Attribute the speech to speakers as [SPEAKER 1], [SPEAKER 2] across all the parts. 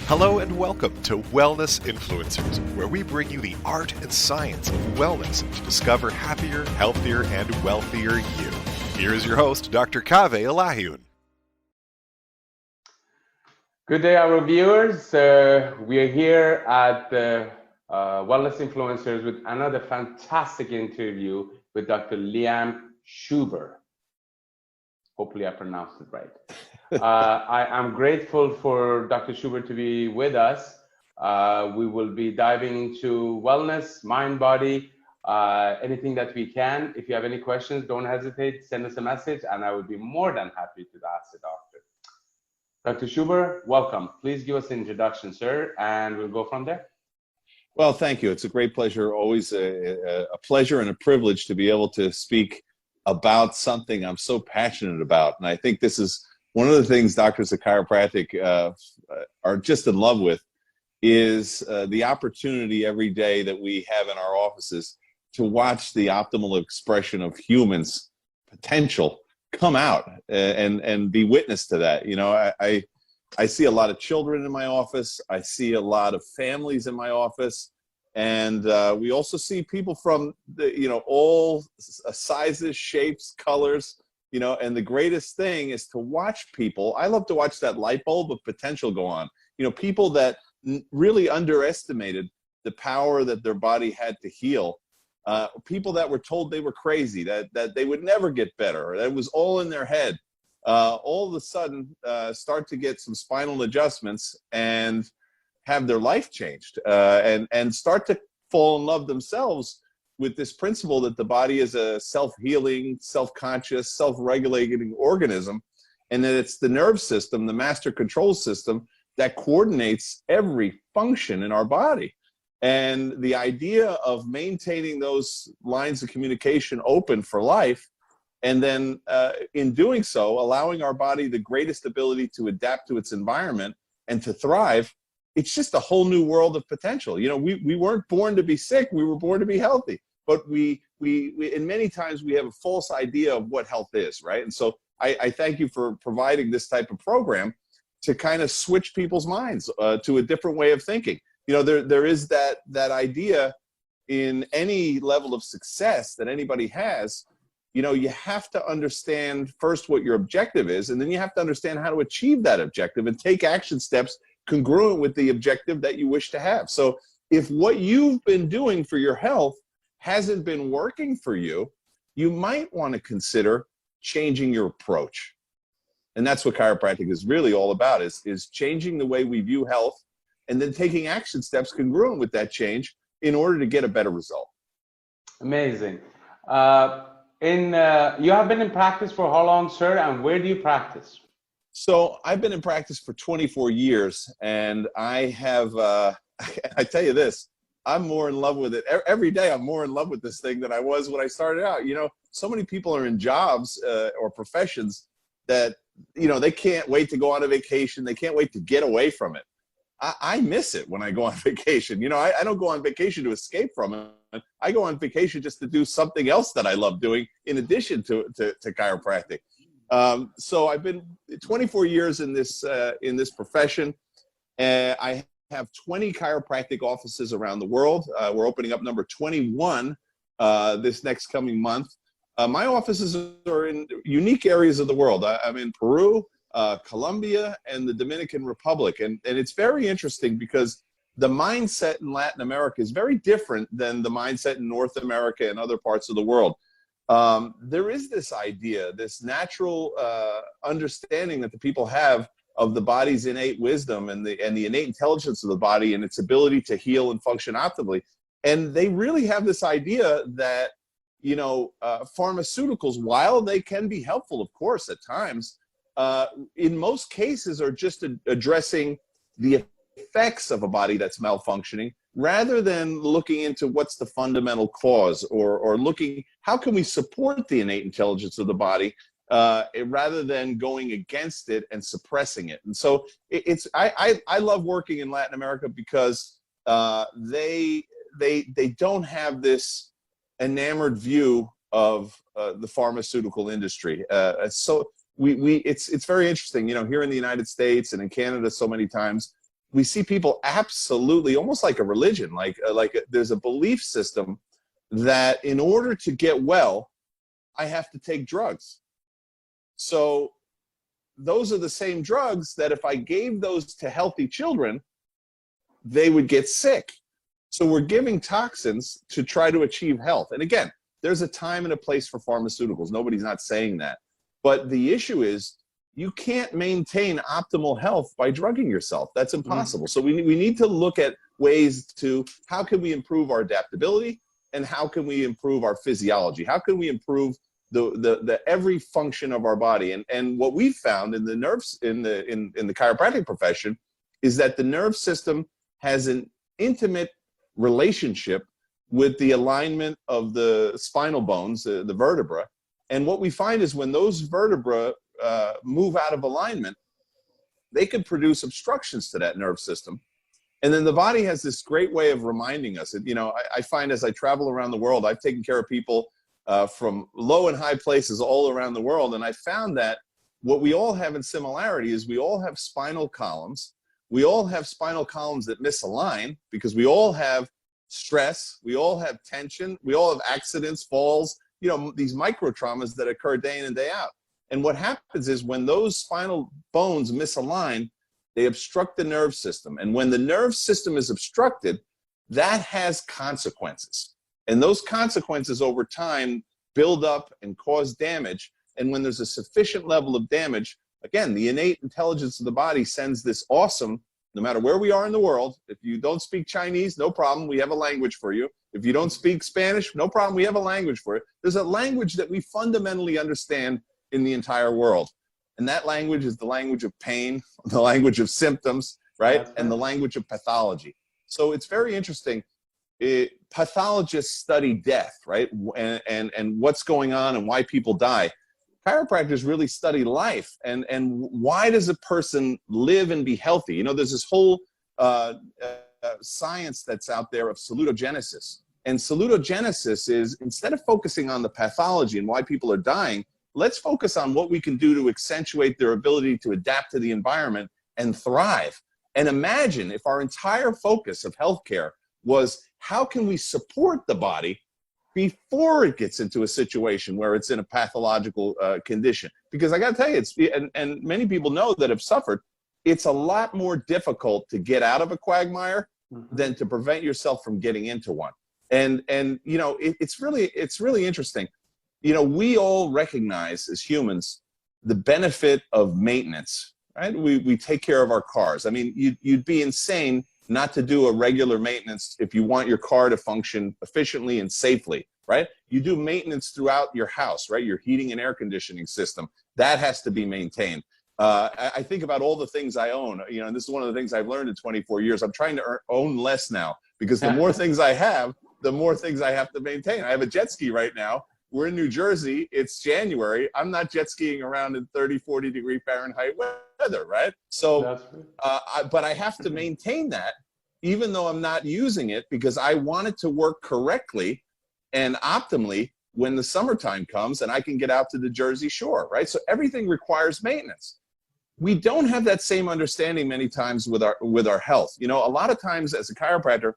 [SPEAKER 1] Hello and welcome to Wellness Influencers, where we bring you the art and science of wellness to discover happier, healthier, and wealthier you. Here is your host, Dr. Kaveh Alahioun.
[SPEAKER 2] Good day, our viewers. We are here at Wellness Influencers with another fantastic interview with Dr. Liam Schubel. Hopefully I pronounced it right. I am grateful for Dr. Schubel to be with us. We will be diving into wellness, mind, body, anything that we can. If you have any questions, don't hesitate, send us a message, and I would be more than happy to ask the doctor. Dr. Schubel, welcome. Please give us an introduction, sir, and we'll go from there.
[SPEAKER 3] Well, thank you. It's a great pleasure, always a pleasure and a privilege to be able to speak about something I'm so passionate about. And I think this is one of the things doctors of chiropractic are just in love with, is the opportunity every day that we have in our offices to watch the optimal expression of humans' potential come out and be witness to that. You know, I see a lot of children in my office. I see a lot of families in my office. And we also see people from, all sizes, shapes, colors, and the greatest thing is to watch people. I love to watch that light bulb of potential go on. People that really underestimated the power that their body had to heal. People that were told they were crazy, that they would never get better, that it was all in their head. All of a sudden start to get some spinal adjustments and have their life changed, and start to fall in love themselves with this principle that the body is a self-healing, self-conscious, self-regulating organism, and that it's the nerve system, the master control system, that coordinates every function in our body. And the idea of maintaining those lines of communication open for life, and then in doing so, allowing our body the greatest ability to adapt to its environment and to thrive, it's just a whole new world of potential. We weren't born to be sick, we were born to be healthy. But we and many times we have a false idea of what health is, right? And so I thank you for providing this type of program to kind of switch people's minds to a different way of thinking. There is that idea in any level of success that anybody has. You have to understand first what your objective is, and then you have to understand how to achieve that objective and take action steps congruent with the objective that you wish to have. So if what you've been doing for your health hasn't been working for you, you might want to consider changing your approach. And that's what chiropractic is really all about, is changing the way we view health and then taking action steps congruent with that change in order to get a better result.
[SPEAKER 2] Amazing. You have been in practice for how long, sir, and where do you practice?
[SPEAKER 3] So I've been in practice for 24 years, and I have, I tell you this, I'm more in love with it. Every day I'm more in love with this thing than I was when I started out. So many people are in jobs or professions that, they can't wait to go on a vacation. They can't wait to get away from it. I miss it when I go on vacation. I don't go on vacation to escape from it. I go on vacation just to do something else that I love doing in addition to chiropractic. So I've been 24 years in this profession. I have 20 chiropractic offices around the world. We're opening up number 21 this next coming month. My offices are in unique areas of the world. I'm in Peru, Colombia, and the Dominican Republic. And it's very interesting because the mindset in Latin America is very different than the mindset in North America and other parts of the world. There is this idea, this natural understanding that the people have of the body's innate wisdom and the innate intelligence of the body and its ability to heal and function optimally. And they really have this idea that, pharmaceuticals, while they can be helpful, of course, at times, in most cases are just addressing the effects of a body that's malfunctioning, rather than looking into what's the fundamental cause or looking, how can we support the innate intelligence of the body rather than going against it and suppressing it. And so I love working in Latin America because they don't have this enamored view of the pharmaceutical industry. So it's very interesting, here in the United States and in Canada so many times, we see people absolutely, almost like a religion, there's a belief system that in order to get well, I have to take drugs. So those are the same drugs that if I gave those to healthy children, they would get sick. So we're giving toxins to try to achieve health. And again, there's a time and a place for pharmaceuticals. Nobody's not saying that. But the issue is you can't maintain optimal health by drugging yourself. That's impossible. So we need to look at ways to how can we improve our adaptability and how can we improve our physiology? How can we improve the every function of our body? And what we've found in the nerves in the chiropractic profession is that the nerve system has an intimate relationship with the alignment of the spinal bones, the vertebra. And what we find is when those vertebra move out of alignment, they could produce obstructions to that nerve system. And then the body has this great way of reminding us. You know, I find as I travel around the world, I've taken care of people from low and high places all around the world. And I found that what we all have in similarity is we all have spinal columns. We all have spinal columns that misalign because we all have stress. We all have tension. We all have accidents, falls, you know, these micro traumas that occur day in and day out. And what happens is when those spinal bones misalign, they obstruct the nerve system. And when the nerve system is obstructed, that has consequences. And those consequences over time build up and cause damage. And when there's a sufficient level of damage, again, the innate intelligence of the body sends this awesome, no matter where we are in the world, if you don't speak Chinese, no problem, we have a language for you. If you don't speak Spanish, no problem, we have a language for it. There's a language that we fundamentally understand in the entire world. And that language is the language of pain, the language of symptoms, right? And the language of pathology. So it's very interesting. Pathologists study death, right? And what's going on and why people die. Chiropractors really study life and why does a person live and be healthy? You know, there's this whole science that's out there of salutogenesis. And salutogenesis is, instead of focusing on the pathology and why people are dying, let's focus on what we can do to accentuate their ability to adapt to the environment and thrive. And imagine if our entire focus of healthcare was how can we support the body before it gets into a situation where it's in a pathological condition. Because I got to tell you, and many people know that have suffered, it's a lot more difficult to get out of a quagmire than to prevent yourself from getting into one. And you know, it's really interesting. You know, we all recognize as humans the benefit of maintenance, right? We take care of our cars. I mean, you'd be insane not to do a regular maintenance if you want your car to function efficiently and safely, right? You do maintenance throughout your house, right? Your heating and air conditioning system, that has to be maintained. I think about all the things I own, you know, and this is one of the things I've learned in 24 years. I'm trying to own less now because the more things I have, the more things I have to maintain. I have a jet ski right now. We're in New Jersey. It's January. I'm not jet skiing around in 30, 40 degree Fahrenheit weather, right? So, but I have to maintain that even though I'm not using it because I want it to work correctly and optimally when the summertime comes and I can get out to the Jersey Shore, right? So everything requires maintenance. We don't have that same understanding many times with our health. You know, a lot of times as a chiropractor,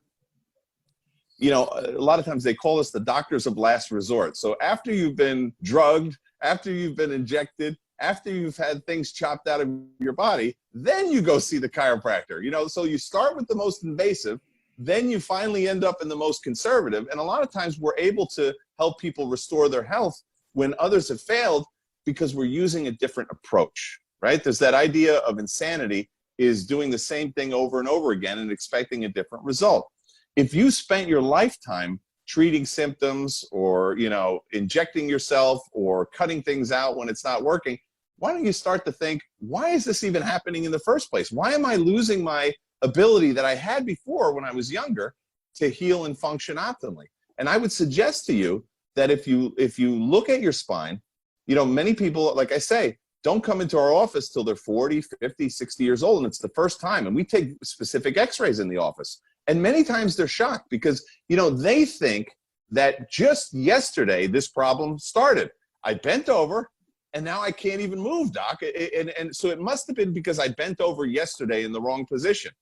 [SPEAKER 3] you know, a lot of times they call us the doctors of last resort. So after you've been drugged, after you've been injected, after you've had things chopped out of your body, then you go see the chiropractor. You know, so you start with the most invasive, then you finally end up in the most conservative. And a lot of times we're able to help people restore their health when others have failed because we're using a different approach, right? There's that idea of insanity is doing the same thing over and over again and expecting a different result. If you spent your lifetime treating symptoms or, you know, injecting yourself or cutting things out when it's not working, why don't you start to think, why is this even happening in the first place? Why am I losing my ability that I had before when I was younger to heal and function optimally? And I would suggest to you that if you look at your spine, you know, many people, like I say, don't come into our office till they're 40, 50, 60 years old, and it's the first time. And we take specific x-rays in the office. And many times they're shocked because, you know, they think that just yesterday this problem started. I bent over and now I can't even move, doc. And so it must have been because I bent over yesterday in the wrong position.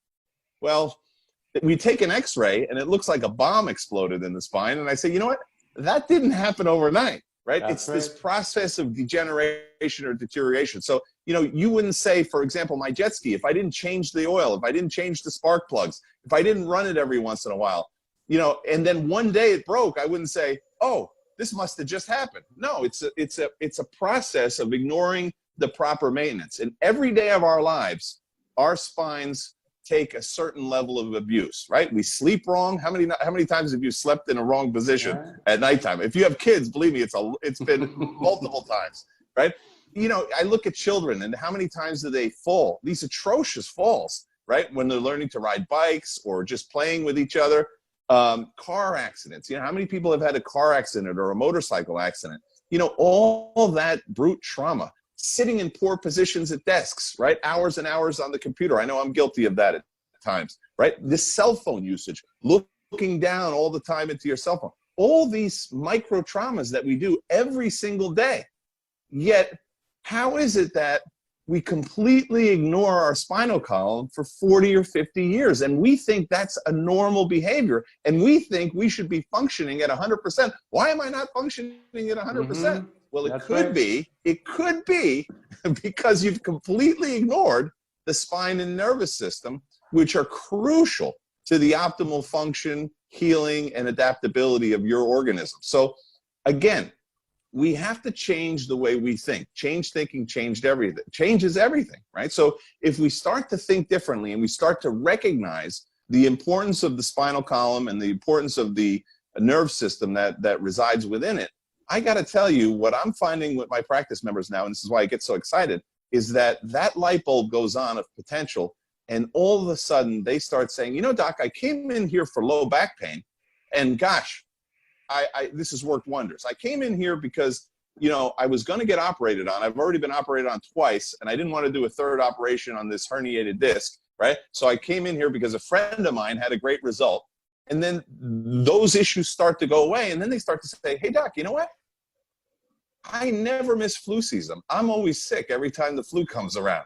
[SPEAKER 3] Well, we take an x-ray and it looks like a bomb exploded in the spine. And I say, you know what? That didn't happen overnight, right?
[SPEAKER 2] That's
[SPEAKER 3] It's this process of degeneration or deterioration. So, you know, you wouldn't say, for example, my jet ski, if I didn't change the oil, if I didn't change the spark plugs, if I didn't run it every once in a while, you know, and then one day it broke, I wouldn't say, oh, this must have just happened. No, it's a process of ignoring the proper maintenance. And every day of our lives, our spines take a certain level of abuse, right? We sleep wrong. How many times have you slept in a wrong position at nighttime? If you have kids, believe me, it's been multiple times, right? You know, I look at children and how many times do they fall? These atrocious falls, right? When they're learning to ride bikes or just playing with each other. Car accidents. You know, how many people have had a car accident or a motorcycle accident? You know, all that brute trauma. Sitting in poor positions at desks, right? Hours and hours on the computer. I know I'm guilty of that at times, right? This cell phone usage, looking down all the time into your cell phone. All these micro traumas that we do every single day. Yet, how is it that we completely ignore our spinal column for 40 or 50 years? And we think that's a normal behavior. And we think we should be functioning at 100%. Why am I not functioning at 100%? Well, it could be because you've completely ignored the spine and nervous system, which are crucial to the optimal function, healing, and adaptability of your organism. So again, we have to change the way we think. Change thinking changes everything, right? So if we start to think differently and we start to recognize the importance of the spinal column and the importance of the nerve system that resides within it, I got to tell you, what I'm finding with my practice members now, and this is why I get so excited, is that light bulb goes on of potential, and all of a sudden they start saying, you know, doc, I came in here for low back pain, and gosh, this has worked wonders. I came in here because, you know, I was going to get operated on. I've already been operated on twice, and I didn't want to do a third operation on this herniated disc, right? So I came in here because a friend of mine had a great result, and then those issues start to go away, and then they start to say, hey, doc, you know what? I never miss flu season. I'm always sick every time the flu comes around.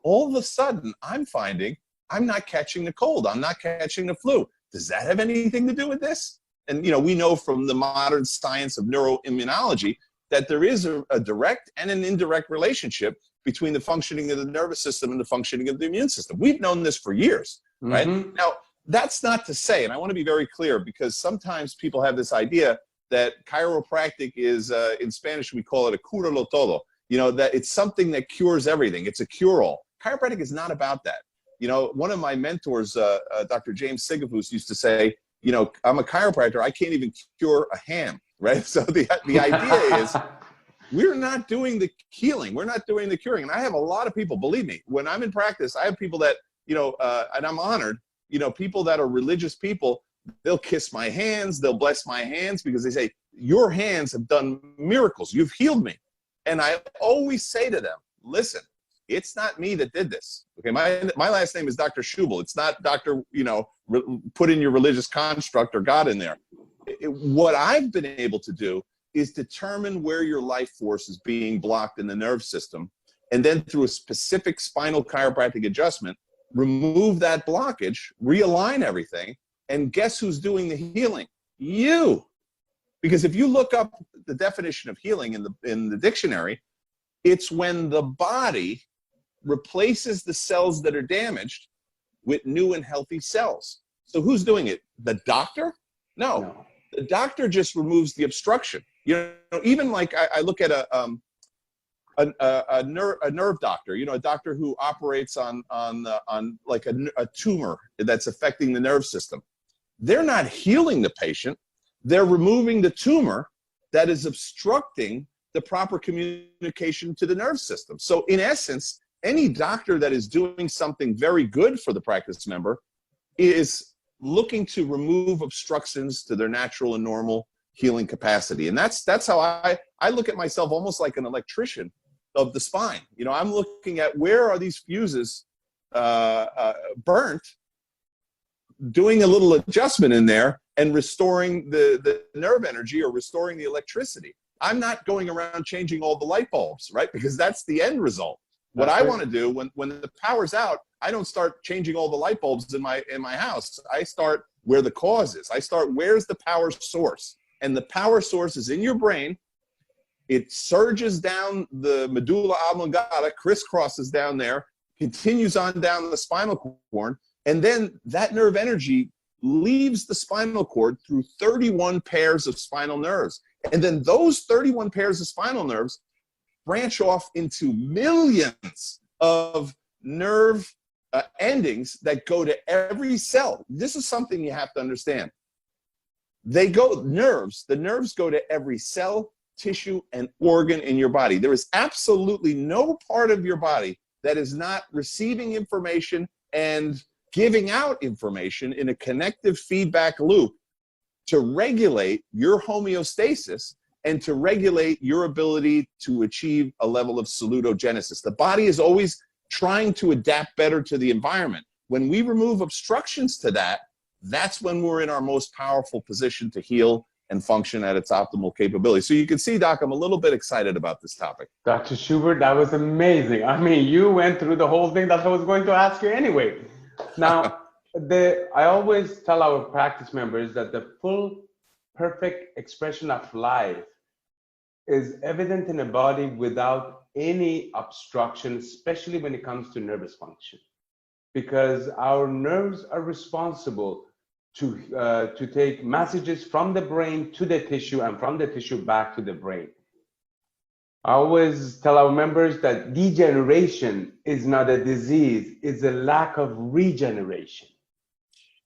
[SPEAKER 3] All of a sudden, I'm finding I'm not catching the cold. I'm not catching the flu. Does that have anything to do with this? And, you know, we know from the modern science of neuroimmunology that there is a direct and an indirect relationship between the functioning of the nervous system and the functioning of the immune system. We've known this for years, right? Now, that's not to say, and I want to be very clear, because sometimes people have this idea that chiropractic is, in Spanish, we call it a cura todo, you know, that it's something that cures everything. It's a cure-all. Chiropractic is not about that. You know, one of my mentors, Dr. James Sigafus, used to say, you know, I'm a chiropractor, I can't even cure a ham, right? So the idea is we're not doing the healing. We're not doing the curing. And I have a lot of people, believe me, when I'm in practice, I have people that, you know, and I'm honored, you know, people that are religious people, they'll kiss my hands, they'll bless my hands because they say, your hands have done miracles. You've healed me. And I always say to them, listen, it's not me that did this. Okay, my last name is Dr. Schubel. It's not Dr., you know, put in your religious construct or God in there. What I've been able to do is determine where your life force is being blocked in the nerve system. And then through a specific spinal chiropractic adjustment, remove that blockage, realign everything, and guess who's doing the healing? You. Because if you look up the definition of healing in the dictionary, it's when the body replaces the cells that are damaged with new and healthy cells. So who's doing it? The doctor? No. The doctor just removes the obstruction. You know, even like I look at a nerve doctor, you know, a doctor who operates on like a tumor that's affecting the nerve system. They're not healing the patient. They're removing the tumor that is obstructing the proper communication to the nerve system. So in essence, any doctor that is doing something very good for the practice member is looking to remove obstructions to their natural and normal healing capacity. And that's how I look at myself, almost like an electrician of the spine. You know, I'm looking at where are these fuses burnt, doing a little adjustment in there and restoring the nerve energy or restoring the electricity. I'm not going around changing all the light bulbs, right? Because that's the end result. What I want to do when the power's out, I don't start changing all the light bulbs in my house. I start where the cause is. I start where's the power source, and the power source is in your brain. It surges down the medulla oblongata, crisscrosses down there, continues on down the spinal cord, and then that nerve energy leaves the spinal cord through 31 pairs of spinal nerves. And then those 31 pairs of spinal nerves branch off into millions of nerve endings that go to every cell. This is something you have to understand. The nerves go to every cell, tissue, and organ in your body. There is absolutely no part of your body that is not receiving information and giving out information in a connective feedback loop to regulate your homeostasis and to regulate your ability to achieve a level of salutogenesis. The body is always trying to adapt better to the environment. When we remove obstructions to that, that's when we're in our most powerful position to heal and function at its optimal capability. So you can see, Doc, I'm a little bit excited about this topic.
[SPEAKER 2] Dr. Schubel, that was amazing. I mean, you went through the whole thing that I was going to ask you anyway. Now, I always tell our practice members that the full, perfect expression of life is evident in a body without any obstruction, especially when it comes to nervous function, because our nerves are responsible to take messages from the brain to the tissue and from the tissue back to the brain. I always tell our members that degeneration is not a disease, it's a lack of regeneration.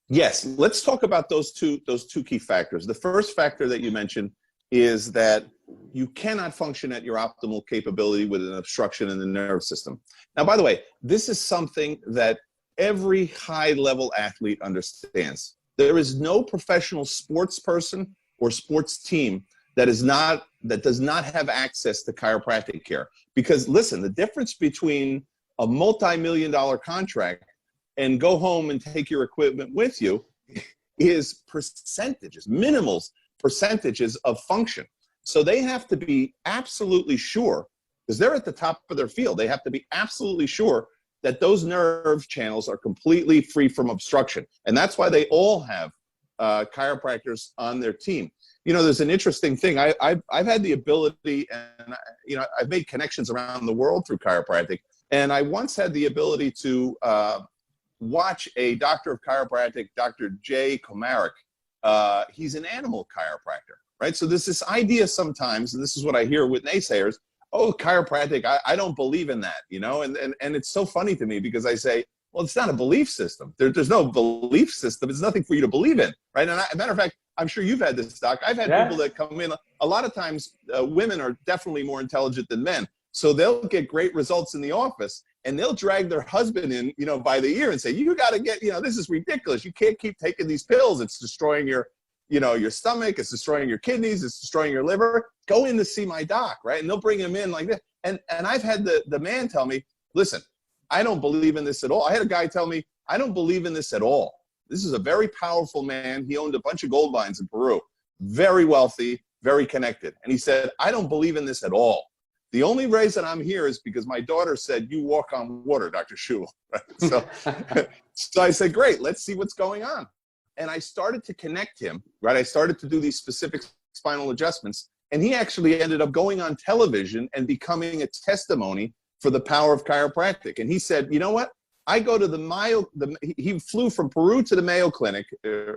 [SPEAKER 3] Yes, let's talk about those two key factors. The first factor that you mentioned is that you cannot function at your optimal capability with an obstruction in the nerve system. Now, by the way, this is something that every high-level athlete understands. There is no professional sports person or sports team that does not have access to chiropractic care. Because listen, the difference between a multi-million-dollar contract and go home and take your equipment with you is percentages, minimal percentages of function. So they have to be absolutely sure, because they're at the top of their field, they have to be absolutely sure that those nerve channels are completely free from obstruction. And that's why they all have chiropractors on their team. You know, there's an interesting thing. I've had the ability, and I've made connections around the world through chiropractic. And I once had the ability to watch a doctor of chiropractic, Dr. Jay Komarick. He's an animal chiropractor, right? So there's this idea sometimes, and this is what I hear with naysayers, oh, chiropractic, I don't believe in that, and it's so funny to me because I say, well, it's not a belief system. There's no belief system. It's nothing for you to believe in, right? And as a matter of fact, I'm sure you've had this, Doc. I've had people that come in. A lot of times, women are definitely more intelligent than men. So they'll get great results in the office, and they'll drag their husband in, by the ear and say, you got to get, this is ridiculous. You can't keep taking these pills. It's destroying your stomach, it's destroying your kidneys, it's destroying your liver. Go in to see my doc, right? And they'll bring him in like that. And I've had the man tell me, listen, I don't believe in this at all. I had a guy tell me, I don't believe in this at all. This is a very powerful man. He owned a bunch of gold mines in Peru, very wealthy, very connected. And he said, I don't believe in this at all. The only reason I'm here is because my daughter said, you walk on water, Dr. Schubel. Right? So I said, great, let's see what's going on. And I started to connect him, right? I started to do these specific spinal adjustments. And he actually ended up going on television and becoming a testimony for the power of chiropractic. And he said, you know what? I go to he flew from Peru to the Mayo Clinic,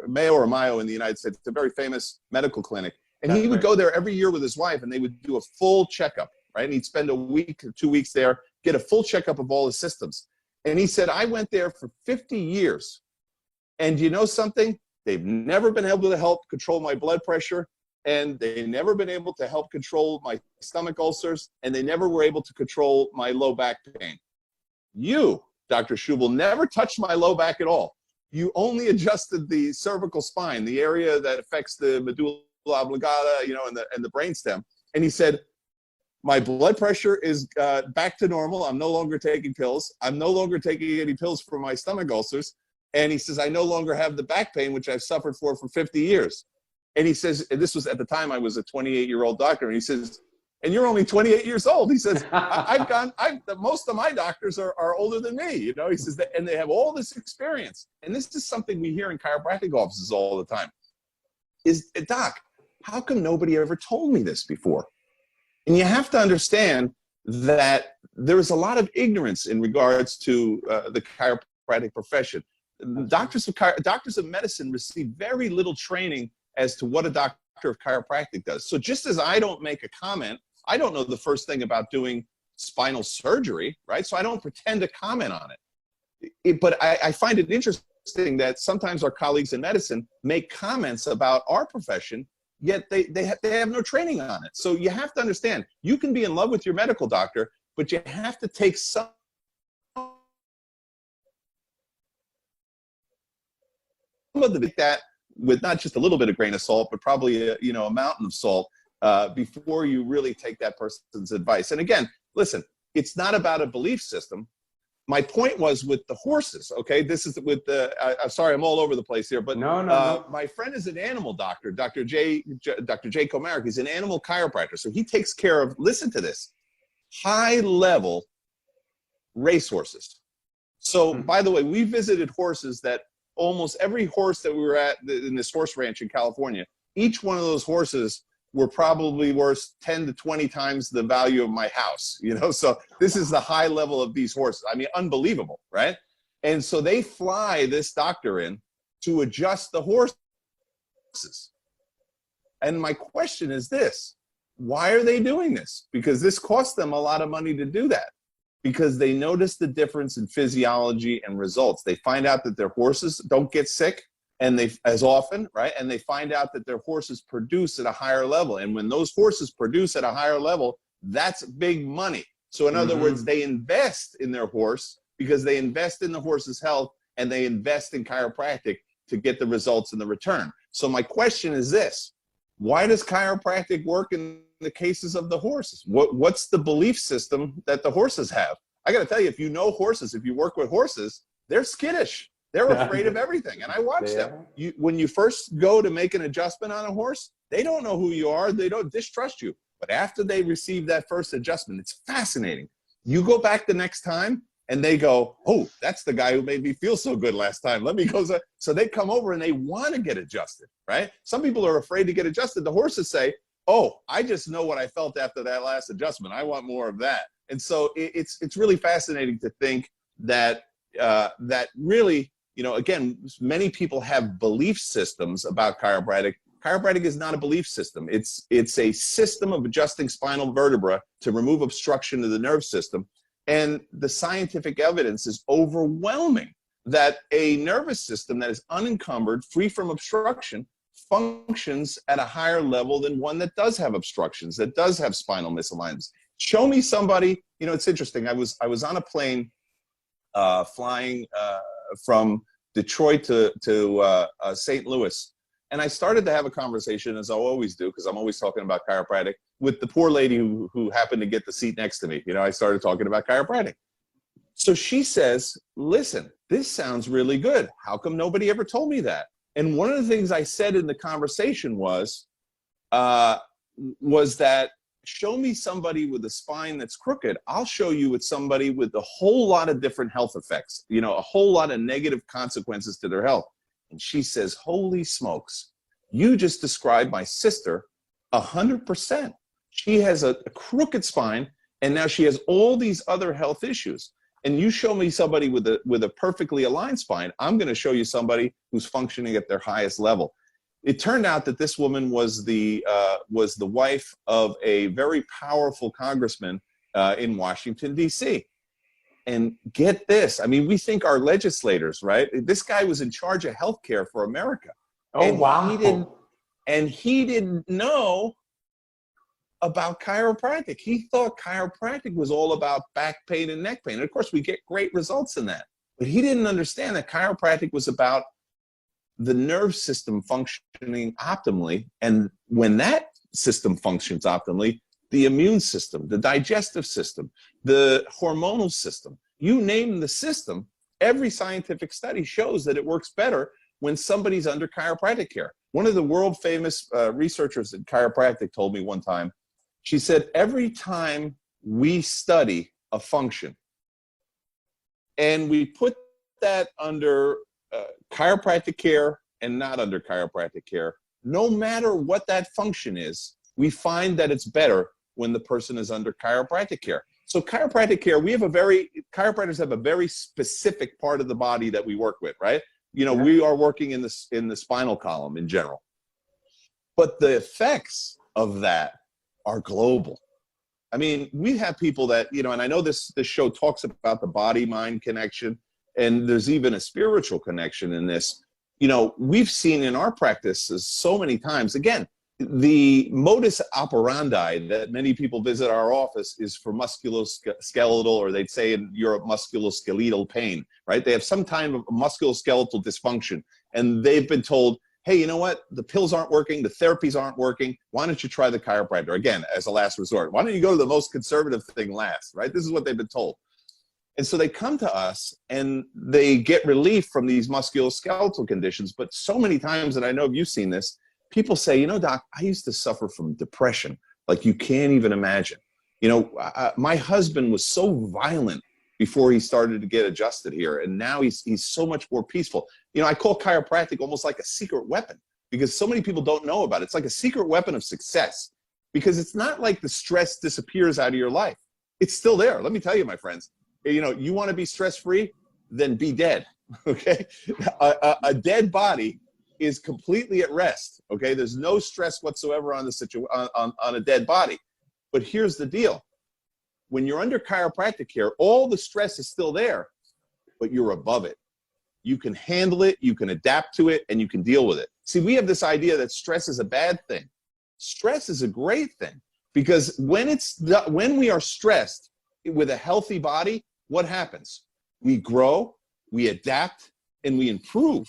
[SPEAKER 3] Mayo in the United States. It's a very famous medical clinic. And he would go there every year with his wife, and they would do a full checkup, right? And he'd spend a week or 2 weeks there, get a full checkup of all his systems. And he said, I went there for 50 years. And you know something? They've never been able to help control my blood pressure, and they've never been able to help control my stomach ulcers, and they never were able to control my low back pain. You, Dr. Schubel, never touched my low back at all. You only adjusted the cervical spine, the area that affects the medulla oblongata, and the brainstem. And he said, my blood pressure is back to normal. I'm no longer taking pills. I'm no longer taking any pills for my stomach ulcers. And he says, I no longer have the back pain, which I've suffered for 50 years. And he says, and this was at the time I was a 28-year-old doctor. And he says, and you're only 28 years old. He says, most of my doctors are older than me, you know. He says that, and they have all this experience. And this is something we hear in chiropractic offices all the time. Is, doc, how come nobody ever told me this before? And you have to understand that there is a lot of ignorance in regards to the chiropractic profession. Doctors of medicine receive very little training as to what a doctor of chiropractic does. So just as I don't make a comment, I don't know the first thing about doing spinal surgery, right? So I don't pretend to comment on it. But I find it interesting that sometimes our colleagues in medicine make comments about our profession, yet they have no training on it. So you have to understand, you can be in love with your medical doctor, but you have to take some of that with not just a little bit of grain of salt, but probably a mountain of salt before you really take that person's advice. And again, listen, it's not about a belief system. My point was with the horses, okay? This is with the, I'm sorry, I'm all over the place here, but
[SPEAKER 2] no.
[SPEAKER 3] My friend is an animal doctor, Dr. J. Comerick. He's an animal chiropractor. So he takes care of, listen to this, high-level racehorses. So, by the way, we visited horses that almost every horse that we were at in this horse ranch in California, each one of those horses were probably worth 10 to 20 times the value of my house, you know? So this is the high level of these horses. I mean, unbelievable, right? And so they fly this doctor in to adjust the horses. And my question is this, why are they doing this? Because this costs them a lot of money to do that. Because they notice the difference in physiology and results. They find out that their horses don't get sick and as often, right? And they find out that their horses produce at a higher level. And when those horses produce at a higher level, that's big money. So in other words, they invest in their horse because they invest in the horse's health and they invest in chiropractic to get the results and the return. So my question is this, why does chiropractic work in the cases of the horses? What's the belief system that the horses have? I got to tell you, if you know horses, if you work with horses, they're skittish. They're afraid of everything. And I watch them. When you first go to make an adjustment on a horse, they don't know who you are. They don't distrust you. But after they receive that first adjustment, it's fascinating. You go back the next time and they go, oh, that's the guy who made me feel so good last time. Let me go. So they come over and they want to get adjusted, right? Some people are afraid to get adjusted. The horses say, oh, I just know what I felt after that last adjustment. I want more of that. And so it's really fascinating to think that that really, you know, again, many people have belief systems about chiropractic. Chiropractic is not a belief system. It's a system of adjusting spinal vertebra to remove obstruction to the nerve system. And the scientific evidence is overwhelming that a nervous system that is unencumbered, free from obstruction, functions at a higher level than one that does have obstructions, that does have spinal misalignments. Show me somebody, you know, it's interesting. I was on a plane flying from Detroit to St. Louis. And I started to have a conversation, as I always do, because I'm always talking about chiropractic, with the poor lady who happened to get the seat next to me. You know, I started talking about chiropractic. So she says, listen, this sounds really good. How come nobody ever told me that? And one of the things I said in the conversation was that show me somebody with a spine that's crooked. I'll show you with somebody with a whole lot of different health effects, you know, a whole lot of negative consequences to their health. And she says, holy smokes, you just described my sister 100%. She has a crooked spine, and now she has all these other health issues. And you show me somebody with a perfectly aligned spine, I'm going to show you somebody who's functioning at their highest level. It turned out that this woman was the wife of a very powerful congressman in Washington, D.C. And get this, I mean, we think our legislators, right? This guy was in charge of healthcare for America.
[SPEAKER 2] Oh, and wow.
[SPEAKER 3] He didn't know about chiropractic. He thought chiropractic was all about back pain and neck pain. And of course, we get great results in that. But he didn't understand that chiropractic was about the nerve system functioning optimally. And when that system functions optimally, the immune system, the digestive system, the hormonal system, you name the system, every scientific study shows that it works better when somebody's under chiropractic care. One of the world famous researchers in chiropractic told me one time, She said, every time we study a function and we put that under chiropractic care and not under chiropractic care, no matter what that function is, we find that it's better when the person is under chiropractic care. So chiropractic care, chiropractors have a very specific part of the body that we work with, right? You know, we are working in the spinal column in general. But the effects of that are global. I mean, we have people that, you know, and I know this show talks about the body-mind connection, and there's even a spiritual connection in this. You know, we've seen in our practices so many times, again, the modus operandi that many people visit our office is for musculoskeletal, or they'd say in Europe, musculoskeletal pain, right? They have some kind of musculoskeletal dysfunction, and they've been told, hey, you know what? The pills aren't working. The therapies aren't working. Why don't you try the chiropractor? Again, as a last resort. Why don't you go to the most conservative thing last, right? This is what they've been told. And so they come to us and they get relief from these musculoskeletal conditions. But so many times, and I know you've seen this, people say, you know, doc, I used to suffer from depression like you can't even imagine. You know, my husband was so violent before he started to get adjusted here, and now he's so much more peaceful. You know, I call chiropractic almost like a secret weapon, because so many people don't know about it. It's like a secret weapon of success, because it's not like the stress disappears out of your life. It's still there. Let me tell you, my friends, you know, you want to be stress-free, then be dead, okay? A dead body is completely at rest, okay? There's no stress whatsoever on a dead body. But here's the deal. When you're under chiropractic care, all the stress is still there, but you're above it. You can handle it, you can adapt to it, and you can deal with it. See, we have this idea that stress is a bad thing. Stress is a great thing, because when we are stressed with a healthy body, what happens? We grow, we adapt, and we improve.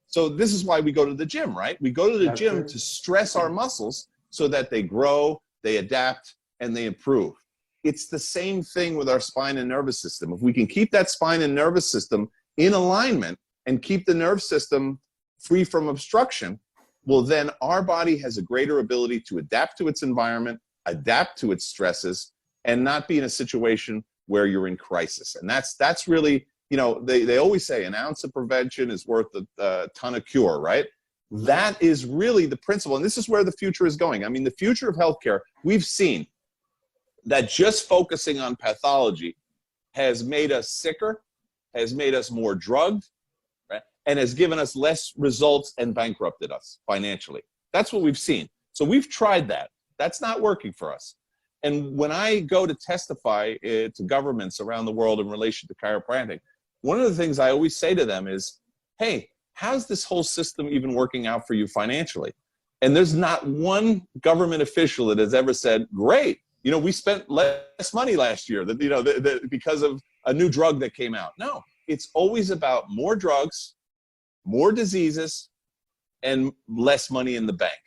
[SPEAKER 3] So this is why we go to the gym, right? We go to the gym to stress our muscles so that they grow, they adapt, and they improve. It's the same thing with our spine and nervous system. If we can keep that spine and nervous system in alignment and keep the nerve system free from obstruction, well, then our body has a greater ability to adapt to its environment, adapt to its stresses, and not be in a situation where you're in crisis. And that's really, you know, they always say an ounce of prevention is worth a ton of cure, right? That is really the principle. And this is where the future is going. I mean, the future of healthcare, we've seen that just focusing on pathology has made us sicker, has made us more drugged, right? And has given us less results and bankrupted us financially. That's what we've seen. So we've tried that. That's not working for us. And when I go to testify to governments around the world in relation to chiropractic, one of the things I always say to them is, hey, how's this whole system even working out for you financially? And there's not one government official that has ever said, great, you know, we spent less money last year because of a new drug that came out. No, it's always about more drugs, more diseases, and less money in the bank.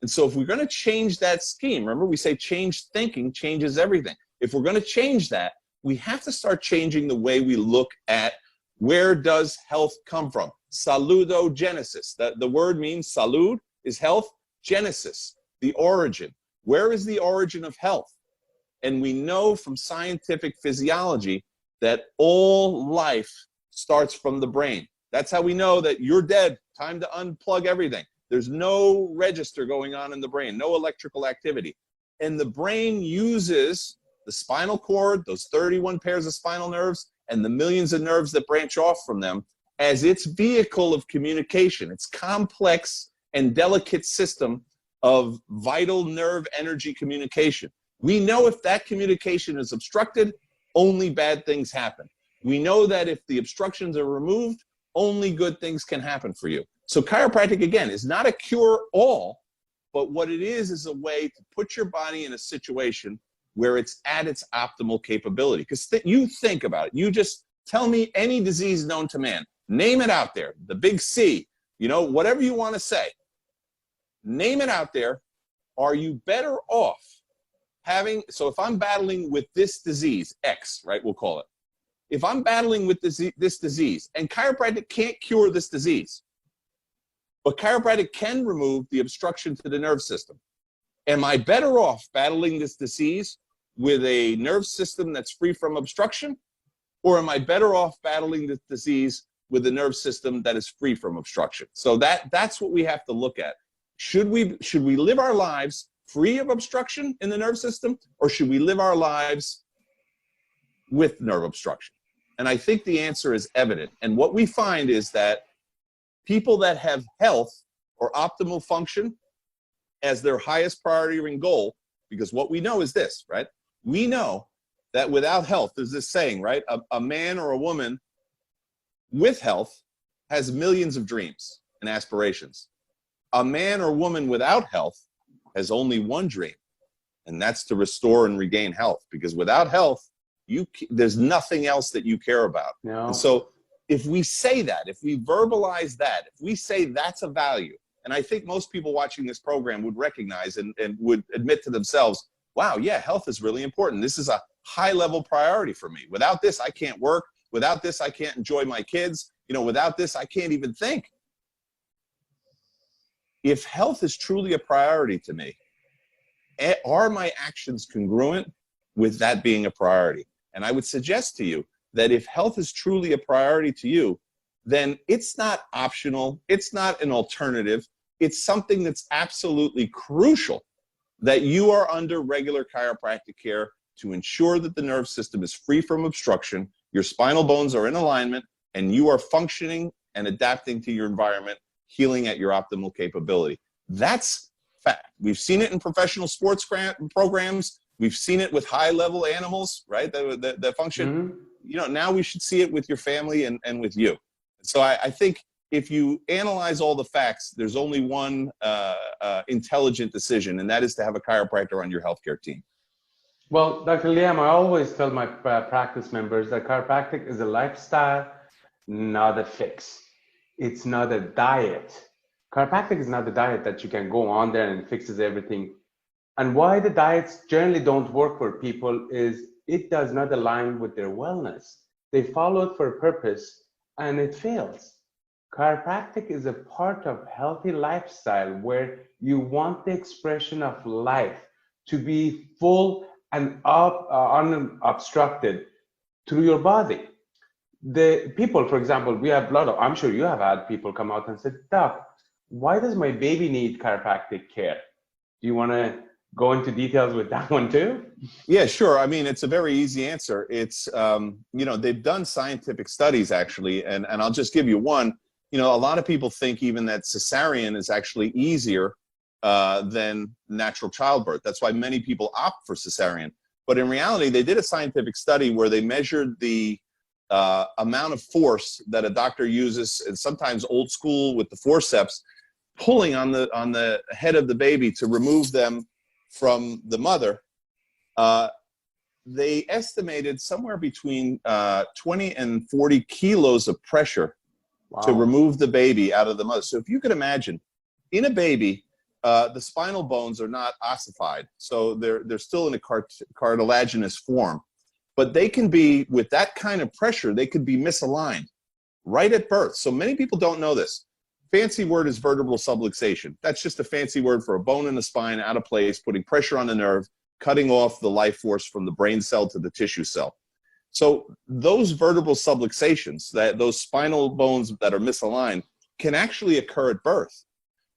[SPEAKER 3] And so if we're going to change that scheme, remember we say change thinking changes everything. If we're going to change that, we have to start changing the way we look at where does health come from. Salutogenesis. The word means salud is health, genesis, the origin. Where is the origin of health? And we know from scientific physiology that all life starts from the brain. That's how we know that you're dead. Time to unplug everything. There's no register going on in the brain, no electrical activity. And the brain uses the spinal cord, those 31 pairs of spinal nerves, and the millions of nerves that branch off from them as its vehicle of communication, its complex and delicate system of vital nerve energy communication. We know if that communication is obstructed, only bad things happen. We know that if the obstructions are removed, only good things can happen for you. So chiropractic, again, is not a cure-all, but what it is a way to put your body in a situation where it's at its optimal capability. Because you think about it. You just tell me any disease known to man. Name it out there. The big C, you know, whatever you want to say. Name it out there. Are you better off so if I'm battling with this disease, X, right, we'll call it. If I'm battling with this disease, and chiropractic can't cure this disease, but chiropractic can remove the obstruction to the nerve system. Am I better off battling this disease with a nerve system that's free from obstruction? Or am I better off battling this disease with a nerve system that is free from obstruction? So that's what we have to look at. Should we live our lives free of obstruction in the nerve system, or should we live our lives with nerve obstruction? And I think the answer is evident. And what we find is that people that have health or optimal function as their highest priority and goal, because what we know is this, right? We know that without health, there's this saying, right? A man or a woman with health has millions of dreams and aspirations. A man or woman without health has only one dream, and that's to restore and regain health. Because without health, there's nothing else that you care about.
[SPEAKER 2] No.
[SPEAKER 3] And so if we say that, if we verbalize that, if we say that's a value, and I think most people watching this program would recognize and would admit to themselves, wow, yeah, health is really important. This is a high-level priority for me. Without this, I can't work. Without this, I can't enjoy my kids. You know, without this, I can't even think. If health is truly a priority to me, are my actions congruent with that being a priority? And I would suggest to you that if health is truly a priority to you, then it's not optional. It's not an alternative. It's something that's absolutely crucial that you are under regular chiropractic care to ensure that the nerve system is free from obstruction, your spinal bones are in alignment, and you are functioning and adapting to your environment, healing at your optimal capability. That's fact. We've seen it in professional sports programs. We've seen it with high-level animals, right, that function. Mm-hmm. You know, now we should see it with your family and with you. So I think if you analyze all the facts, there's only one intelligent decision, and that is to have a chiropractor on your healthcare team.
[SPEAKER 2] Well, Dr. Liam, I always tell my practice members that chiropractic is a lifestyle, not a fix. It's not a diet. Chiropractic is not a diet that you can go on there and it fixes everything. And why the diets generally don't work for people is it does not align with their wellness. They follow it for a purpose and it fails. Chiropractic is a part of healthy lifestyle where you want the expression of life to be full and unobstructed through your body. The people, for example, we have a lot of, I'm sure you have had people come out and say, Doc, why does my baby need chiropractic care? Do you want to go into details with that one too?
[SPEAKER 3] Yeah, sure. I mean, it's a very easy answer. It's, you know, they've done scientific studies actually, and I'll just give you one. You know, a lot of people think even that cesarean is actually easier than natural childbirth. That's why many people opt for cesarean. But in reality, they did a scientific study where they measured the amount of force that a doctor uses, and sometimes old school with the forceps, pulling on the head of the baby to remove them from the mother. They estimated somewhere between 20 and 40 kilos of pressure to remove the baby out of the mother. So if you could imagine, in a baby, the spinal bones are not ossified, so they're still in a cartilaginous form. But they can be, with that kind of pressure, they could be misaligned right at birth. So many people don't know this. Fancy word is vertebral subluxation. That's just a fancy word for a bone in the spine out of place, putting pressure on the nerve, cutting off the life force from the brain cell to the tissue cell. So those vertebral subluxations, those spinal bones that are misaligned, can actually occur at birth.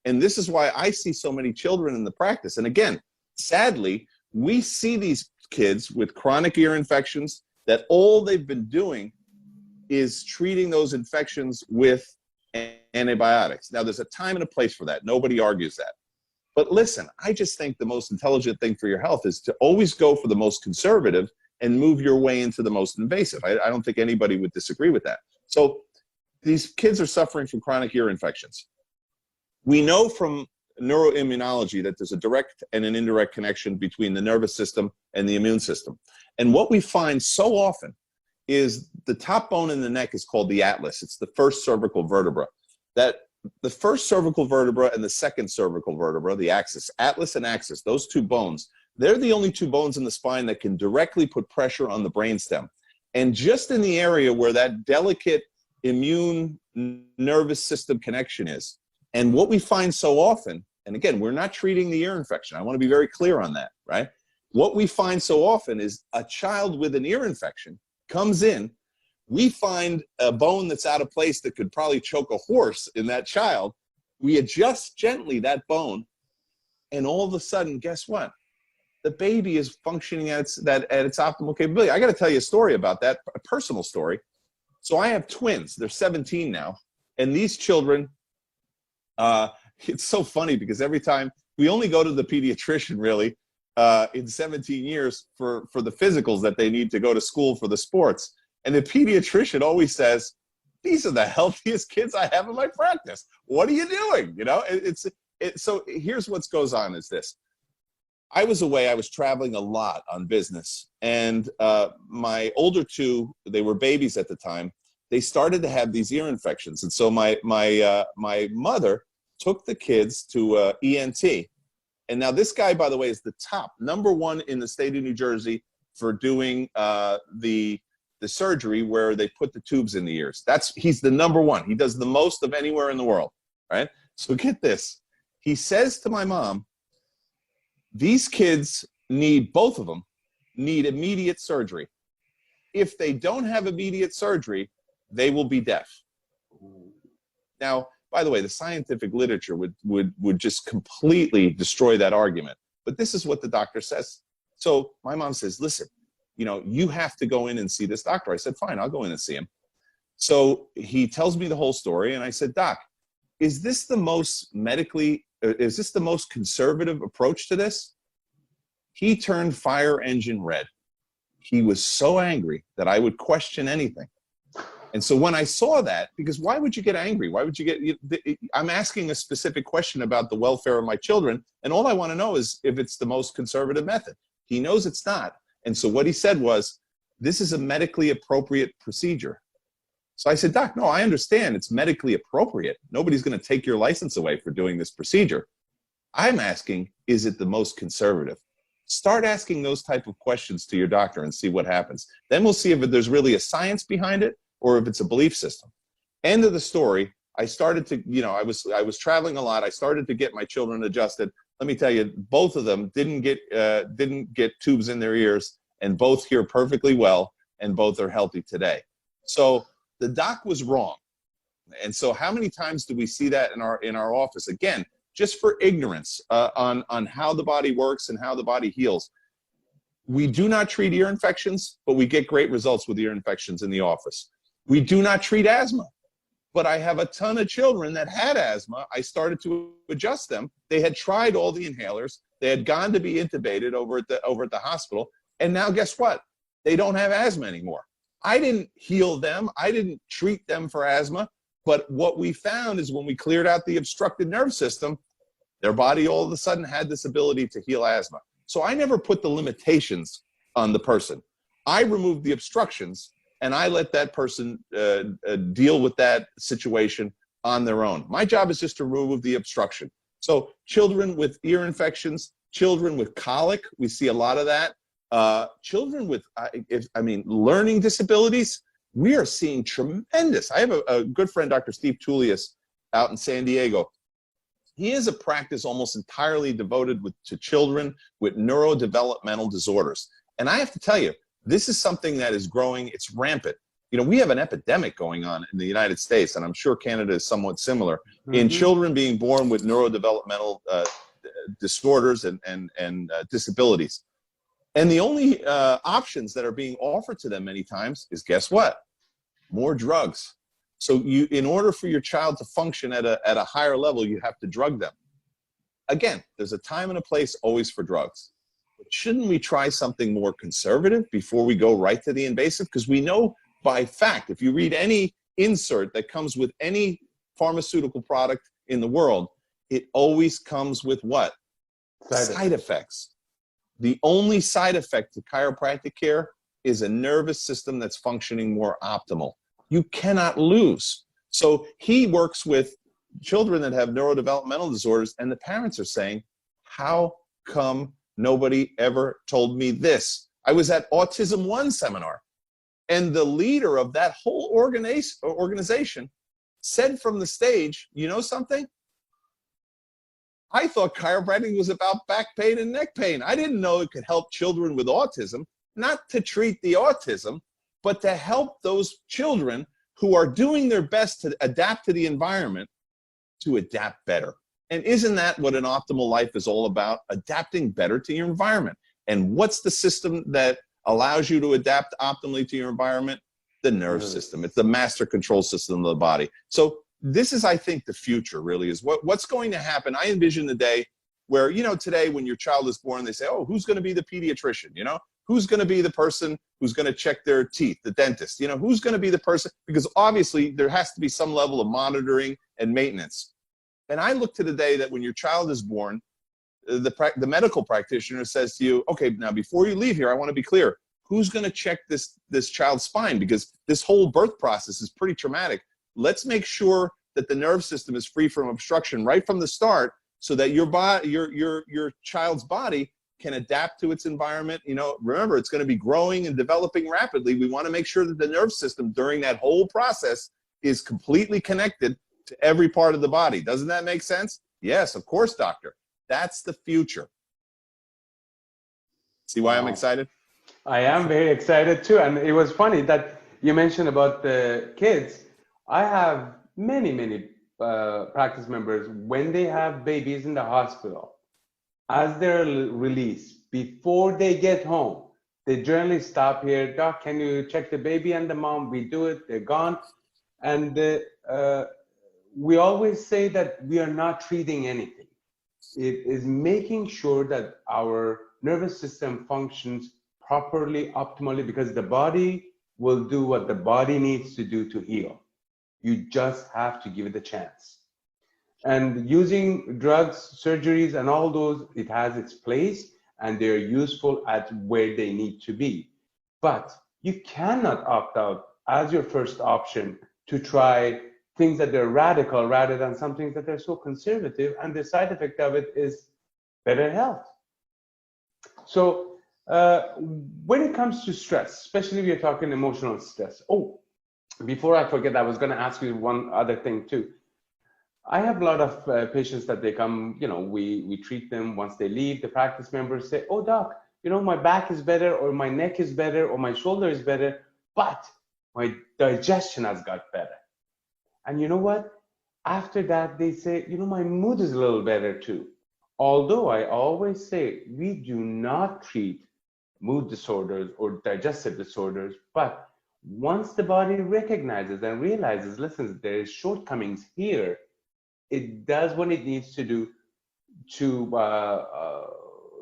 [SPEAKER 3] And this is why I see so many children in the practice. And again, sadly, we see these kids with chronic ear infections that all they've been doing is treating those infections with antibiotics. Now, there's a time and a place for that. Nobody argues that. But listen, I just think the most intelligent thing for your health is to always go for the most conservative and move your way into the most invasive. I don't think anybody would disagree with that. So these kids are suffering from chronic ear infections. We know from neuroimmunology that there's a direct and an indirect connection between the nervous system and the immune system. And what we find so often is the top bone in the neck is called the atlas. It's the first cervical vertebra. That the first cervical vertebra and the second cervical vertebra, the axis, atlas and axis, those two bones, they're the only two bones in the spine that can directly put pressure on the brainstem. And just in the area where that delicate immune nervous system connection is. And what we find so often, and again, we're not treating the ear infection. I want to be very clear on that, right? What we find so often is a child with an ear infection comes in, we find a bone that's out of place that could probably choke a horse in that child. We adjust gently that bone, and all of a sudden, guess what? The baby is functioning at its optimal capability. I got to tell you a story about that, a personal story. So I have twins. They're 17 now. And these children, it's so funny because every time, we only go to the pediatrician really in 17 years for the physicals that they need to go to school for the sports. And the pediatrician always says, these are the healthiest kids I have in my practice. What are you doing? You know, so here's what goes on is this. I was away, I was traveling a lot on business, and my older two, they were babies at the time, they started to have these ear infections. And so my mother took the kids to ENT. And now this guy, by the way, is the top, #1 in the state of New Jersey for doing the surgery where they put the tubes in the ears. He's the #1. He does the most of anywhere in the world, right? So get this. He says to my mom, these kids need, both of them, need immediate surgery. If they don't have immediate surgery, they will be deaf. Now, by the way, the scientific literature would just completely destroy that argument. But this is what the doctor says. So my mom says, listen, you know, you have to go in and see this doctor. I said, fine, I'll go in and see him. So he tells me the whole story. And I said, Doc, is this the most conservative approach to this? He turned fire engine red. He was so angry that I would question anything. And so when I saw that, because why would you get angry? Why would you get, I'm asking a specific question about the welfare of my children, and all I want to know is if it's the most conservative method. He knows it's not. And so what he said was, this is a medically appropriate procedure. So I said, Doc, no, I understand it's medically appropriate. Nobody's going to take your license away for doing this procedure. I'm asking, is it the most conservative? Start asking those type of questions to your doctor and see what happens. Then we'll see if there's really a science behind it or if it's a belief system. End of the story. I started to, you know, I was traveling a lot. I started to get my children adjusted. Let me tell you, both of them didn't get tubes in their ears, and both hear perfectly well, and both are healthy today. So the doc was wrong. And so how many times do we see that in our office? Again, just for ignorance on how the body works and how the body heals. We do not treat ear infections, but we get great results with ear infections in the office. We do not treat asthma, but I have a ton of children that had asthma. I started to adjust them. They had tried all the inhalers. They had gone to be intubated over at the hospital. And now guess what? They don't have asthma anymore. I didn't heal them. I didn't treat them for asthma. But what we found is when we cleared out the obstructed nerve system, their body all of a sudden had this ability to heal asthma. So I never put the limitations on the person. I removed the obstructions, and I let that person deal with that situation on their own. My job is just to remove the obstruction. So children with ear infections, children with colic, we see a lot of that. Children with, learning disabilities, we are seeing tremendous. I have a good friend, Dr. Steve Tullius, out in San Diego. He has a practice almost entirely devoted to children with neurodevelopmental disorders. And I have to tell you, this is something that is growing. It's rampant. You know, we have an epidemic going on in the United States, and I'm sure Canada is somewhat similar, in children being born with neurodevelopmental disorders and disabilities. And the only options that are being offered to them many times is, guess what? More drugs. So in order for your child to function at a higher level, you have to drug them. Again, there's a time and a place always for drugs. But shouldn't we try something more conservative before we go right to the invasive? Because we know by fact, if you read any insert that comes with any pharmaceutical product in the world, it always comes with what? Side effects. The only side effect to chiropractic care is a nervous system that's functioning more optimal. You cannot lose. So he works with children that have neurodevelopmental disorders, and the parents are saying, how come nobody ever told me this? I was at Autism One seminar, and the leader of that whole organization said from the stage, you know something? I thought chiropractic was about back pain and neck pain. I didn't know it could help children with autism, not to treat the autism, but to help those children who are doing their best to adapt to the environment to adapt better. And isn't that what an optimal life is all about? Adapting better to your environment. And what's the system that allows you to adapt optimally to your environment? The nerve system. It's the master control system of the body. So this is, I think, the future really is what's going to happen. I envision the day where, you know, today when your child is born, they say, oh, who's going to be the pediatrician? You know, who's going to be the person who's going to check their teeth, the dentist? You know, who's going to be the person? Because obviously there has to be some level of monitoring and maintenance. And I look to the day that when your child is born, the medical practitioner says to you, okay, now before you leave here, I want to be clear, who's going to check this child's spine? Because this whole birth process is pretty traumatic. Let's make sure that the nerve system is free from obstruction right from the start, so that your body, your child's body can adapt to its environment. You know, remember, it's going to be growing and developing rapidly. We want to make sure that the nerve system during that whole process is completely connected to every part of the body. Doesn't that make sense? Yes, of course, doctor. That's the future. See why I'm excited?
[SPEAKER 2] I am very excited too. And it was funny that you mentioned about the kids. I have many practice members, when they have babies in the hospital, as they're released, before they get home, they generally stop here. Doc, can you check the baby and the mom? We do it, they're gone. And we always say that we are not treating anything. It is making sure that our nervous system functions properly, optimally, because the body will do what the body needs to do to heal. You just have to give it a chance. And using drugs, surgeries, and all those, it has its place, and they're useful at where they need to be. But you cannot opt out as your first option to try things that are radical rather than some things that are so conservative, and the side effect of it is better health. So when it comes to stress, especially if you're talking emotional stress, before I forget, I was going to ask you one other thing too. I have a lot of patients that they come, you know, we treat them. Once they leave, the practice members say, oh, doc, you know, my back is better, or my neck is better, or my shoulder is better, but my digestion has got better. And you know what? After that, they say, you know, my mood is a little better too. Although I always say we do not treat mood disorders or digestive disorders, but once the body recognizes and realizes, listen, there is shortcomings here, it does what it needs to do to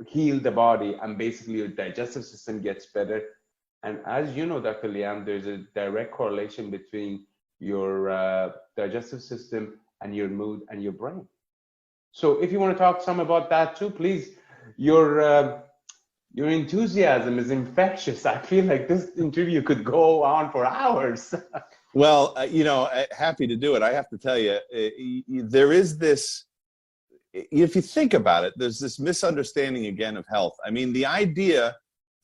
[SPEAKER 2] heal the body, and basically your digestive system gets better. And as you know, Dr. Liam, there's a direct correlation between your digestive system and your mood and your brain. So if you want to talk some about that too, please. Your enthusiasm is infectious. I feel like this interview could go on for hours.
[SPEAKER 3] Well, you know, happy to do it. I have to tell you, there is this, if you think about it, there's this misunderstanding again of health. I mean, the idea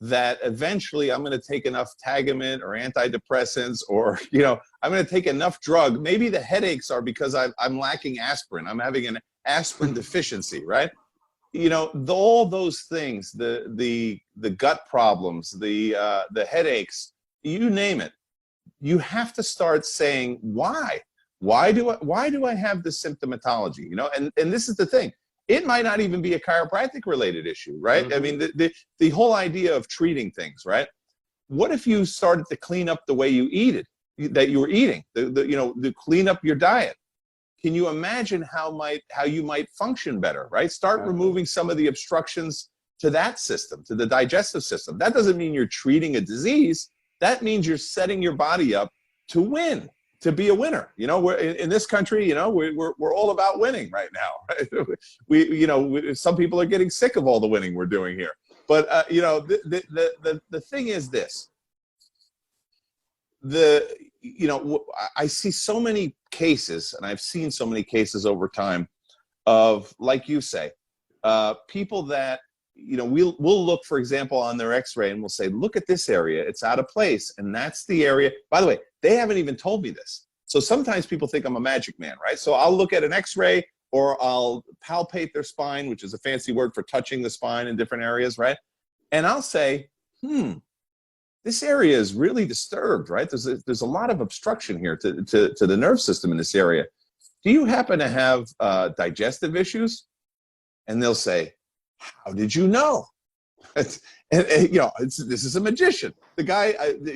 [SPEAKER 3] that eventually I'm going to take enough Tagamet or antidepressants, or, you know, I'm going to take enough drug. Maybe the headaches are because I'm lacking aspirin. I'm having an aspirin deficiency, right? You know, all those things, the gut problems, the headaches, you name it. You have to start saying, why? Why do I have this symptomatology? You know, and this is the thing. It might not even be a chiropractic related issue, right? Mm-hmm. I mean, the whole idea of treating things, right? What if you started to clean up the way you eat it, that you were eating, you know, to clean up your diet? Can you imagine how you might function better, right? Start removing some of the obstructions to that system, to the digestive system. That doesn't mean you're treating a disease. That means you're setting your body up to win, to be a winner. You know, we're in this country, you know, we're all about winning right now. Right? Some people are getting sick of all the winning we're doing here. But you know, the thing is this. You know, I see so many cases, and I've seen so many cases over time of, like you say, people that, you know, we'll look, for example, on their x-ray and we'll say, look at this area, it's out of place. And that's the area, by the way, they haven't even told me this. So sometimes people think I'm a magic man, right? So I'll look at an x-ray, or I'll palpate their spine, which is a fancy word for touching the spine in different areas, right? And I'll say, this area is really disturbed, right? There's a lot of obstruction here to the nerve system in this area. Do you happen to have digestive issues? And they'll say, how did you know? and you know, this is a magician. The guy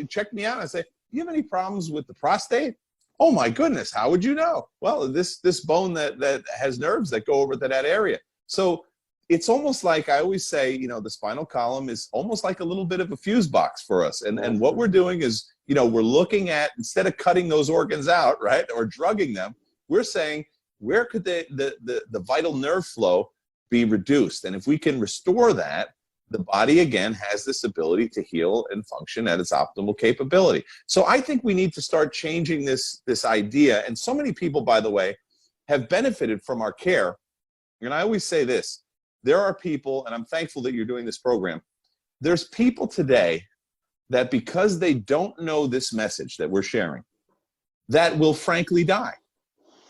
[SPEAKER 3] checked me out and I say, do you have any problems with the prostate? Oh my goodness, how would you know? Well, this bone that has nerves that go over to that area. So it's almost like, I always say, you know, the spinal column is almost like a little bit of a fuse box for us. And what we're doing is, you know, we're looking at, instead of cutting those organs out, right, or drugging them, we're saying, where could the vital nerve flow be reduced? And if we can restore that, the body again has this ability to heal and function at its optimal capability. So I think we need to start changing this idea. And so many people, by the way, have benefited from our care. And I always say this, there are people, and I'm thankful that you're doing this program, there's people today that because they don't know this message that we're sharing, that will frankly die.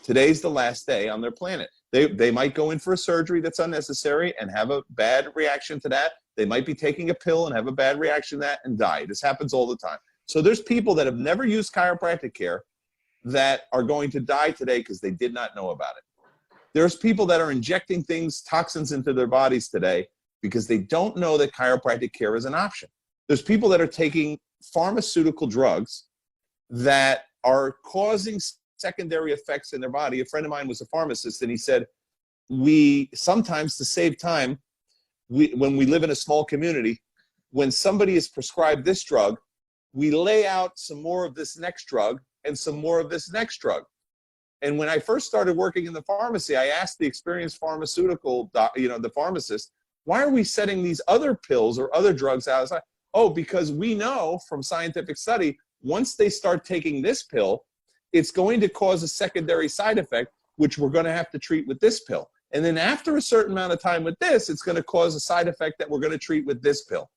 [SPEAKER 3] Today's the last day on their planet. They might go in for a surgery that's unnecessary and have a bad reaction to that. They might be taking a pill and have a bad reaction to that and die. This happens all the time. So there's people that have never used chiropractic care that are going to die today because they did not know about it. There's people that are injecting toxins into their bodies today because they don't know that chiropractic care is an option. There's people that are taking pharmaceutical drugs that are causing secondary effects in their body. A friend of mine was a pharmacist, and he said, we sometimes, to save time, when we live in a small community, when somebody is prescribed this drug, we lay out some more of this next drug and some more of this next drug. And when I first started working in the pharmacy, I asked the experienced pharmaceutical, the pharmacist, why are we setting these other pills or other drugs out? Oh, because we know from scientific study, once they start taking this pill, it's going to cause a secondary side effect, which we're going to have to treat with this pill. And then after a certain amount of time with this, it's going to cause a side effect that we're going to treat with this pill.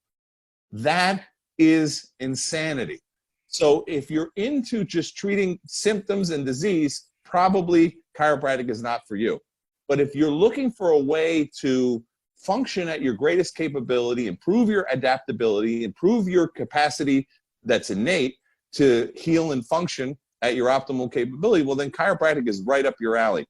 [SPEAKER 3] That is insanity. So if you're into just treating symptoms and disease, probably chiropractic is not for you. But if you're looking for a way to function at your greatest capability, improve your adaptability, improve your capacity that's innate to heal and function at your optimal capability, well, then chiropractic is right up your alley.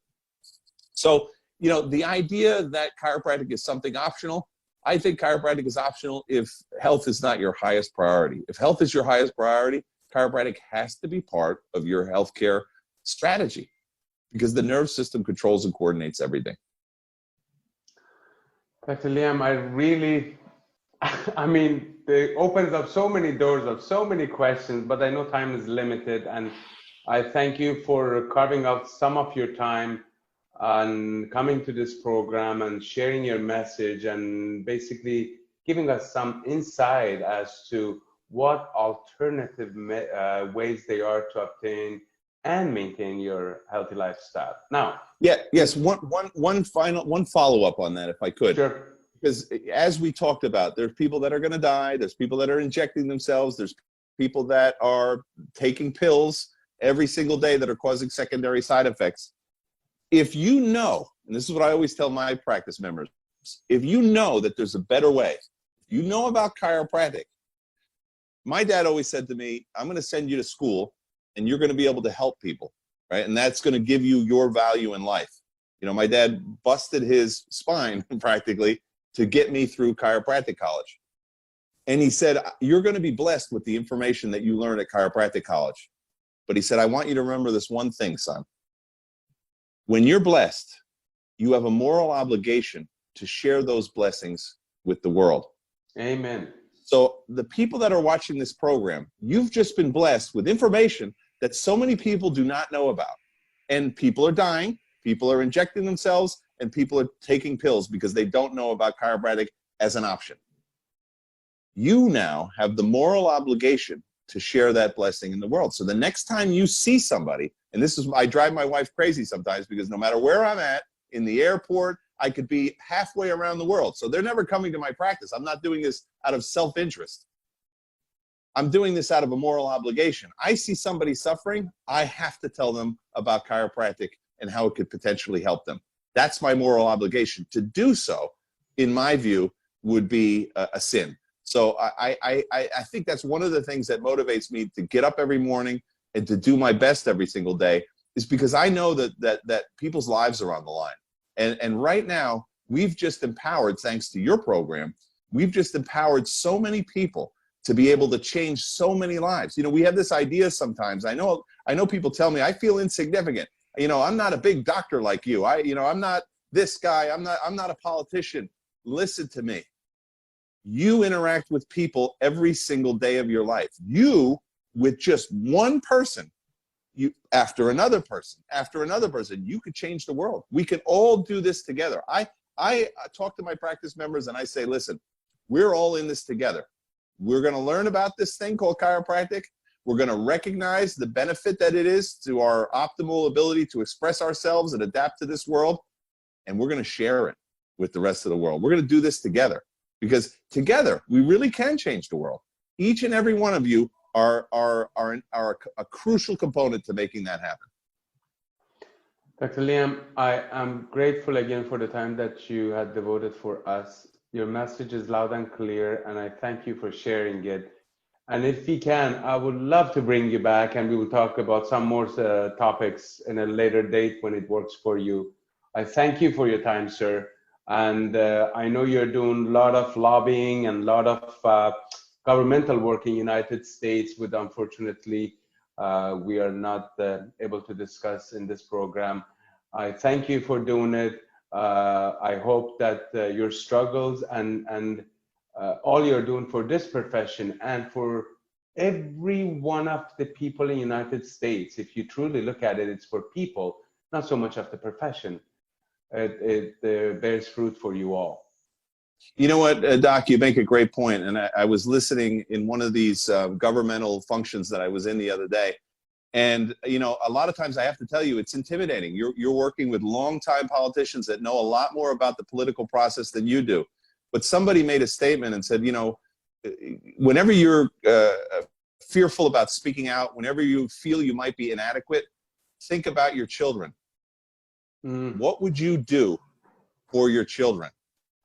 [SPEAKER 3] So, you know, the idea that chiropractic is something optional, I think chiropractic is optional if health is not your highest priority. If health is your highest priority, chiropractic has to be part of your healthcare strategy because the nerve system controls and coordinates everything.
[SPEAKER 2] Dr. Liam, I mean, it opens up so many doors of so many questions, but I know time is limited, and I thank you for carving out some of your time and coming to this program and sharing your message and basically giving us some insight as to what alternative ways they are to obtain and maintain your healthy lifestyle. Now,
[SPEAKER 3] one follow-up on that, if I could.
[SPEAKER 2] Sure.
[SPEAKER 3] Because as we talked about, there's people that are going to die, there's people that are injecting themselves, there's people that are taking pills every single day that are causing secondary side effects. If you know, and this is what I always tell my practice members, if you know that there's a better way, if you know about chiropractic, my dad always said to me, I'm going to send you to school and you're going to be able to help people, right? And that's going to give you your value in life. You know, my dad busted his spine practically to get me through chiropractic college. And he said, you're going to be blessed with the information that you learn at chiropractic college. But he said, I want you to remember this one thing, son. When you're blessed, you have a moral obligation to share those blessings with the world.
[SPEAKER 2] Amen.
[SPEAKER 3] So the people that are watching this program, you've just been blessed with information that so many people do not know about. And people are dying, people are injecting themselves, and people are taking pills because they don't know about chiropractic as an option. You now have the moral obligation to share that blessing in the world. So the next time you see somebody, and this is, I drive my wife crazy sometimes because no matter where I'm at, in the airport, I could be halfway around the world. So they're never coming to my practice. I'm not doing this out of self-interest. I'm doing this out of a moral obligation. I see somebody suffering, I have to tell them about chiropractic and how it could potentially help them. That's my moral obligation. To do so, in my view, would be a sin. So I think that's one of the things that motivates me to get up every morning and to do my best every single day, is because I know that people's lives are on the line. And right now, we've just empowered, thanks to your program, we've just empowered so many people to be able to change so many lives. You know, we have this idea sometimes. I know people tell me, I feel insignificant. You know, I'm not a big doctor like you. I'm not this guy. I'm not a politician. Listen to me. You interact with people every single day of your life. You, with just one person, after another person, you could change the world. We can all do this together. I talk to my practice members and I say, listen, we're all in this together. We're going to learn about this thing called chiropractic. We're going to recognize the benefit that it is to our optimal ability to express ourselves and adapt to this world. And we're going to share it with the rest of the world. We're going to do this together, because together we really can change the world. Each and every one of you are a crucial component to making that happen.
[SPEAKER 2] Dr. Liam, I am grateful again for the time that you had devoted for us. Your message is loud and clear, and I thank you for sharing it. And if we can, I would love to bring you back, and we will talk about some more topics in a later date when it works for you. I thank you for your time, sir. And I know you're doing a lot of lobbying and a lot of governmental work in the United States, which unfortunately we are not able to discuss in this program. I thank you for doing it. I hope that your struggles and all you're doing for this profession and for every one of the people in the United States, if you truly look at it, it's for people, not so much of the profession. It bears fruit for you all.
[SPEAKER 3] You know what, Doc, you make a great point. And I was listening in one of these governmental functions that I was in the other day. And, you know, a lot of times I have to tell you, it's intimidating. You're working with longtime politicians that know a lot more about the political process than you do. But somebody made a statement and said, you know, whenever you're fearful about speaking out, whenever you feel you might be inadequate, think about your children. What would you do for your children?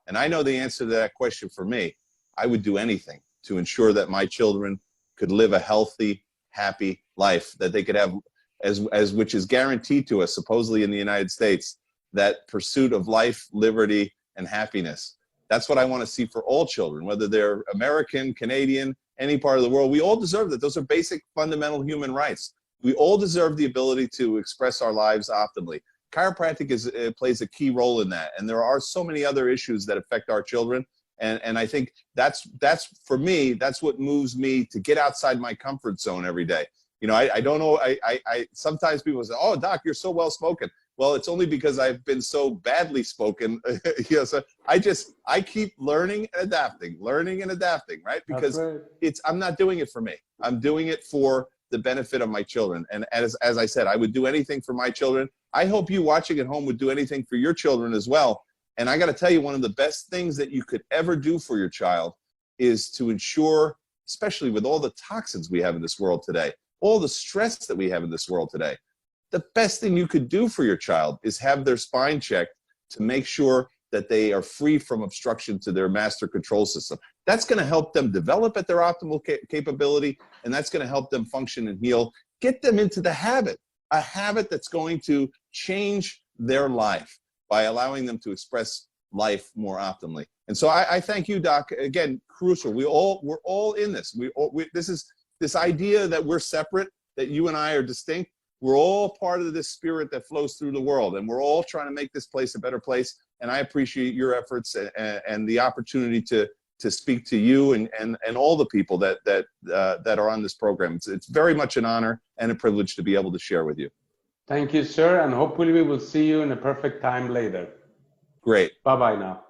[SPEAKER 3] And I know the answer to that question for me. I would do anything to ensure that my children could live a healthy, happy life, that they could have, which is guaranteed to us, supposedly in the United States, that pursuit of life, liberty, and happiness. That's what I want to see for all children, whether they're American, Canadian, any part of the world. We all deserve that. Those are basic, fundamental human rights. We all deserve the ability to express our lives optimally. Chiropractic plays a key role in that. And there are so many other issues that affect our children. And I think that's for me, that's what moves me to get outside my comfort zone every day. You know, I don't know, sometimes people say, oh, Doc, you're so well spoken. Well, it's only because I've been so badly spoken. You know, so I keep learning and adapting, right? Because I'm not doing it for me. I'm doing it for the benefit of my children. And as I said, I would do anything for my children. I hope you watching at home would do anything for your children as well. And I got to tell you, one of the best things that you could ever do for your child is to ensure, especially with all the toxins we have in this world today, all the stress that we have in this world today, the best thing you could do for your child is have their spine checked to make sure that they are free from obstruction to their master control system. That's going to help them develop at their optimal capability, and that's going to help them function and heal. Get them into the habit, a habit that's going to change their life by allowing them to express life more optimally. And so I thank you, Doc. Again, crucial. We're all in this. This is this idea that we're separate, that you and I are distinct. We're all part of this spirit that flows through the world, and we're all trying to make this place a better place. And I appreciate your efforts and the opportunity to speak to you and all the people that are on this program. It's very much an honor and a privilege to be able to share with you.
[SPEAKER 2] Thank you, sir, and hopefully we will see you in a perfect time later.
[SPEAKER 3] Great.
[SPEAKER 2] Bye-bye now.